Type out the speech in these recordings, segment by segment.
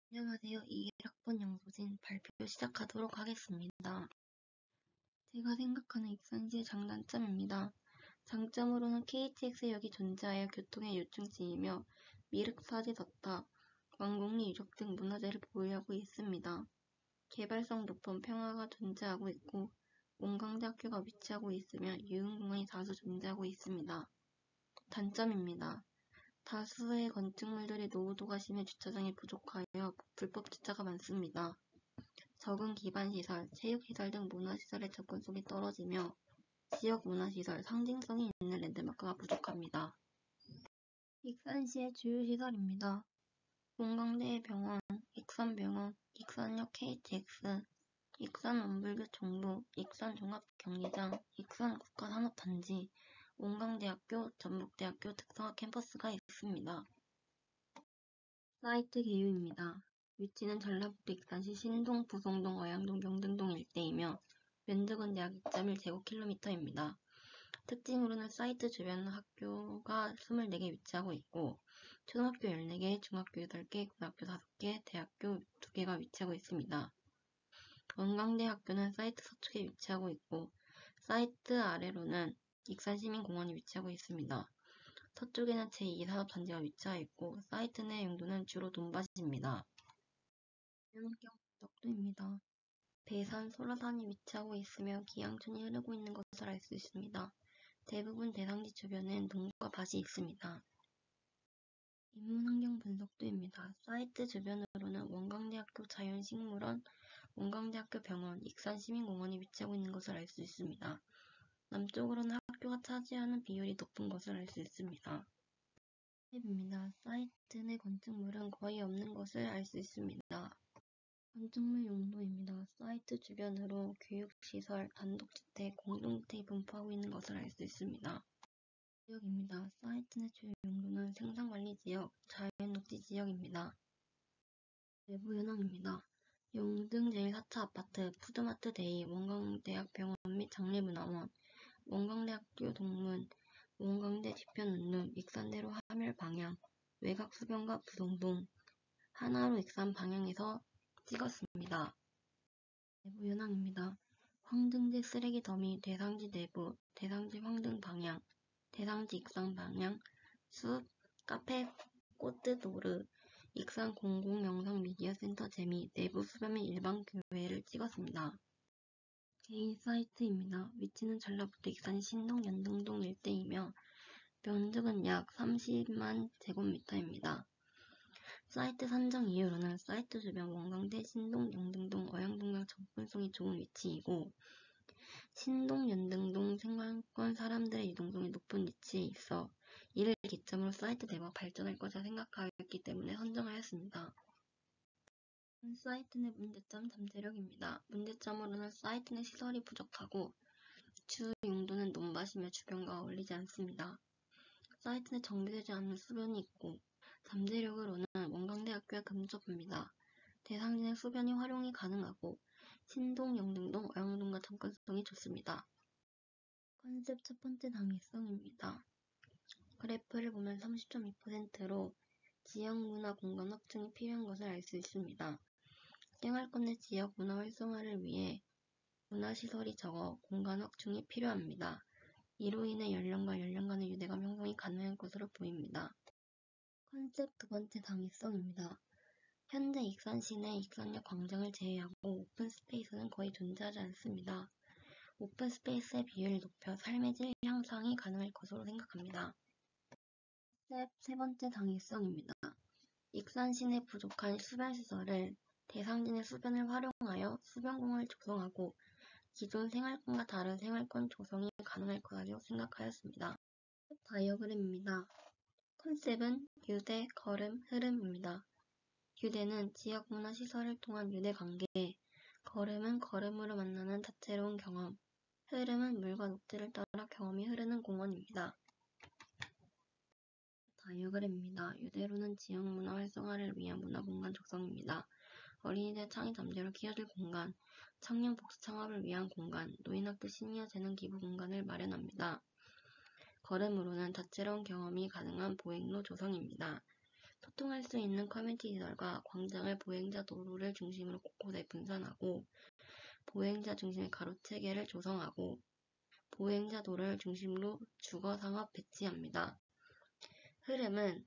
안녕하세요. 21학번 영소진 발표 시작하도록 하겠습니다. 제가 생각하는 익산시의 장단점입니다. 장점으로는 KTX역이 존재하여 교통의 요충지이며 미륵사지서타, 왕곡리 유적 등 문화재를 보유하고 있습니다. 개발성 높은 평화가 존재하고 있고 원광대학교가 위치하고 있으며 유흥공원이 다수 존재하고 있습니다. 단점입니다. 다수의 건축물들이 노후도가 심해 주차장이 부족하여 불법 주차가 많습니다. 적은 기반시설, 체육시설 등 문화시설의 접근성이 떨어지며 지역 문화시설, 상징성이 있는 랜드마크가 부족합니다. 익산시의 주요시설입니다. 원광대병원, 익산병원, 익산역 KTX, 익산원불교 총부, 익산종합경기장, 익산국가산업단지, 원광대학교, 전북대학교 특성화 캠퍼스가 있습니다. 사이트 개요입니다. 위치는 전라북도 익산시 신동, 부송동, 어양동, 명등동 일대이며 면적은 약 2.1제곱킬로미터입니다. 특징으로는 사이트 주변 학교가 24개 위치하고 있고 초등학교 14개, 중학교 8개, 고등학교 5개, 대학교 2개가 위치하고 있습니다. 원광대학교는 사이트 서쪽에 위치하고 있고 사이트 아래로는 익산시민공원이 위치하고 있습니다. 서쪽에는 제2산업단지가 위치하여 있고 사이트 내 용도는 주로 논밭입니다. 연경 적도입니다. 배산, 소라산이 위치하고 있으며 기양천이 흐르고 있는 것을 알 수 있습니다. 대부분 대상지 주변엔 동과 밭이 있습니다. 인문환경 분석도입니다. 사이트 주변으로는 원광대학교 자연식물원, 원광대학교 병원, 익산시민공원이 위치하고 있는 것을 알 수 있습니다. 남쪽으로는 학교가 차지하는 비율이 높은 것을 알 수 있습니다. 입니다. 사이트 내 건축물은 거의 없는 것을 알 수 있습니다. 건축물 용도입니다. 사이트 주변으로 교육시설, 단독주택, 공동주택이 분포하고 있는 것을 알 수 있습니다. 지역입니다. 사이트 내 주요 용도는 생산관리지역, 자연녹지지역입니다. 내부 현황입니다. 용등 제1, 4차 아파트, 푸드마트 데이, 원광대학병원 및 장례문화원, 원광대학교 동문, 원광대 뒤편 운룸, 익산대로 하멸 방향, 외곽 수변과 부송동, 하나로 익산 방향에서 찍었습니다. 내부 현황입니다. 황등제 쓰레기 더미, 대상지 내부, 대상지 황등 방향, 대상지 익산 방향, 숲, 카페, 꽃드도르, 익산 공공영상 미디어센터 재미, 내부 수변 및 일반 교외를 찍었습니다. 개인 사이트입니다. 위치는 전라북도 익산 신동 연등동 일대이며 면적은 약 30만 제곱미터입니다. 사이트 선정 이유로는 사이트 주변 원광대, 신동, 영등동, 어양동과 접근성이 좋은 위치이고 신동, 연등동 생활권 사람들의 유동성이 높은 위치에 있어 이를 기점으로 사이트 내부가 발전할 것이라 생각하였기 때문에 선정하였습니다. 사이트 내 문제점 잠재력입니다. 문제점으로는 사이트 내 시설이 부족하고 주 용도는 논밭이며 주변과 어울리지 않습니다. 사이트 내 정비되지 않은 수변이 있고 잠재력으로는 원광대학교가 근접합니다. 대상지 내 수변이 활용이 가능하고 신동, 영등동, 어양동과 접근성이 좋습니다. 컨셉 첫 번째 당위성입니다. 그래프를 보면 30.2%로 지역문화 공간 확충이 필요한 것을 알 수 있습니다. 생활권 내 지역 문화 활성화를 위해 문화시설이 적어 공간 확충이 필요합니다. 이로 인해 연령과 연령 간의 유대감 형성이 가능할 것으로 보입니다. 컨셉 두 번째 당위성입니다. 현재 익산시 내 익산역 광장을 제외하고 오픈스페이스는 거의 존재하지 않습니다. 오픈스페이스의 비율을 높여 삶의 질 향상이 가능할 것으로 생각합니다. 컨셉 세 번째 당위성입니다. 익산시 내 부족한 수변시설을 대상지 내 수변을 활용하여 수변공원을 조성하고 기존 생활권과 다른 생활권 조성이 가능할 것이라고 생각하였습니다. 다이어그램입니다. 컨셉은 유대, 걸음, 흐름입니다. 유대는 지역문화시설을 통한 유대관계, 걸음은 걸음으로 만나는 다채로운 경험, 흐름은 물과 녹지를 따라 경험이 흐르는 공원입니다. 다이어그램입니다. 유대로는 지역문화 활성화를 위한 문화공간 조성입니다. 어린이들 창의 잠재를 키워줄 공간, 청년 복수 창업을 위한 공간, 노인학교 시니어 재능 기부 공간을 마련합니다. 걸음으로는 다채로운 경험이 가능한 보행로 조성입니다. 소통할 수 있는 커뮤니티 시설과 광장을 보행자 도로를 중심으로 곳곳에 분산하고 보행자 중심의 가로체계를 조성하고 보행자 도로를 중심으로 주거 상업 배치합니다. 흐름은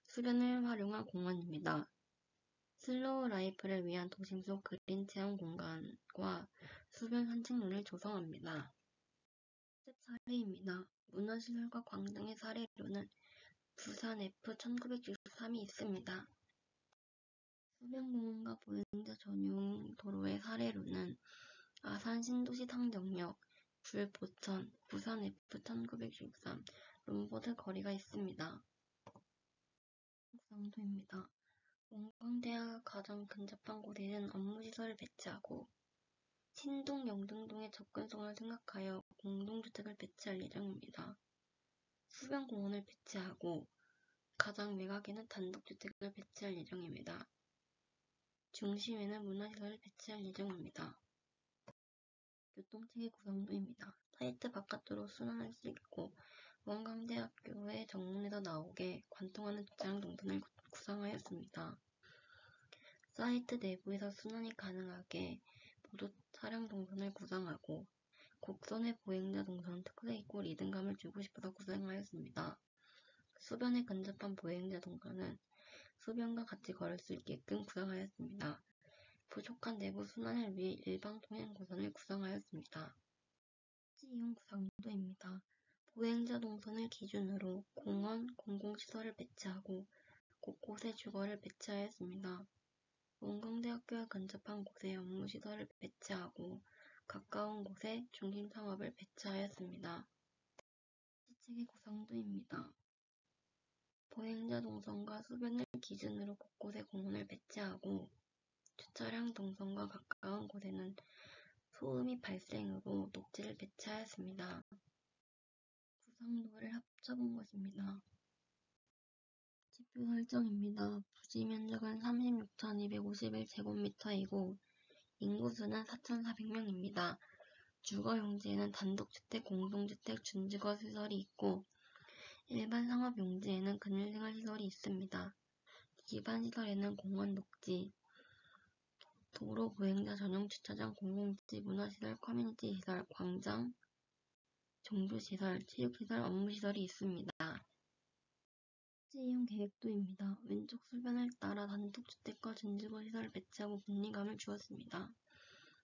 수변을 활용한 공원입니다. 슬로우 라이프를 위한 도심 속 그린 체험 공간과 수변 산책로를 조성합니다. 사례입니다. 문화시설과 광장의 사례로는 부산 F1963이 있습니다. 수변공원과 보행자 전용 도로의 사례로는 아산 신도시 상정역, 불포천, 부산 F1963, 롬버드 거리가 있습니다. 구상도입니다. 원광대와 가장 근접한 곳에는 업무시설을 배치하고 신동, 영등동의 접근성을 생각하여 공동주택을 배치할 예정입니다. 수변공원을 배치하고 가장 외곽에는 단독주택을 배치할 예정입니다. 중심에는 문화시설을 배치할 예정입니다. 교통체계 구성도입니다. 사이트 바깥으로 순환할 수 있고 원광대학교의 정문에서 나오게 관통하는 주차장 동선을 구상하였습니다. 사이트 내부에서 순환이 가능하게 보도 차량 동선을 구상하고 곡선의 보행자 동선 특색 있고 리듬감을 주고 싶어서 구상하였습니다. 수변에 근접한 보행자 동선은 수변과 같이 걸을 수 있게끔 구상하였습니다. 부족한 내부 순환을 위해 일방 통행 구선을 구상하였습니다. 이용 구상도입니다. 보행자 동선을 기준으로 공원, 공공시설을 배치하고 곳곳에 주거를 배치하였습니다. 원광대학교와 근접한 곳에 업무시설을 배치하고 가까운 곳에 중심상업을 배치하였습니다. 시체계 구성도입니다. 보행자 동선과 수변을 기준으로 곳곳에 공원을 배치하고 주차량 동선과 가까운 곳에는 소음이 발생으로 녹지를 배치하였습니다. 구상도를 합쳐본 것입니다. 지표 설정입니다. 부지 면적은 36,251제곱미터이고 인구수는 4,400명입니다. 주거 용지에는 단독주택, 공동주택, 준주거 시설이 있고 일반 상업 용지에는 근린생활시설이 있습니다. 기반 시설에는 공원, 녹지, 도로, 보행자 전용 주차장, 공공지, 문화시설, 커뮤니티 시설, 광장, 종교시설, 체육시설, 업무시설이 있습니다. 이용 계획도입니다. 왼쪽 수변을 따라 단독주택과 준주거 시설을 배치하고 분리감을 주었습니다.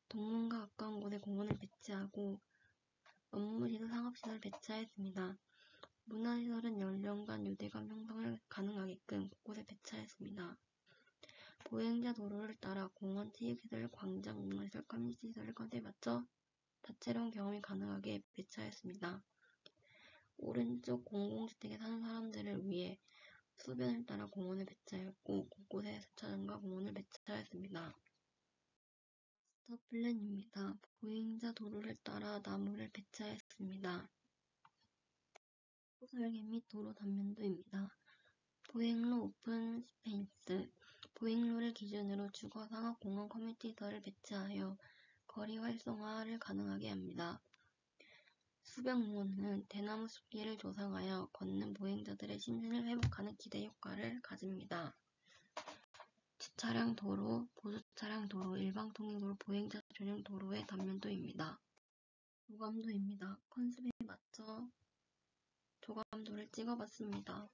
동문과 가까운 곳에 공원을 배치하고 업무시설, 상업시설을 배치하였습니다. 문화시설은 연령간 유대감 형성을 가능하게끔 곳곳에 배치하였습니다. 보행자 도로를 따라 공원, 체육시설, 광장, 문화시설, 커뮤니티 시설을 컨셉에 맞춰 다채로운 경험이 가능하게 배치하였습니다. 오른쪽 공공주택에 사는 사람들을 위해 수변을 따라 공원을 배치하였고 곳곳에 주차장과 공원을 배치하였습니다. 마스터 플랜입니다. 보행자 도로를 따라 나무를 배치하였습니다. 설계 및 도로 단면도입니다. 보행로 오픈 스페이스 보행로를 기준으로 주거, 상업, 공원, 커뮤니티 시설을 배치하여 거리 활성화를 가능하게 합니다. 수변공원은 대나무 숲길을 조성하여 걷는 보행자들의 심신을 회복하는 기대 효과를 가집니다. 주차량 도로, 보조차량 도로, 일방통행도로, 보행자 전용 도로의 단면도입니다. 조감도입니다. 컨셉에 맞춰 조감도를 찍어봤습니다.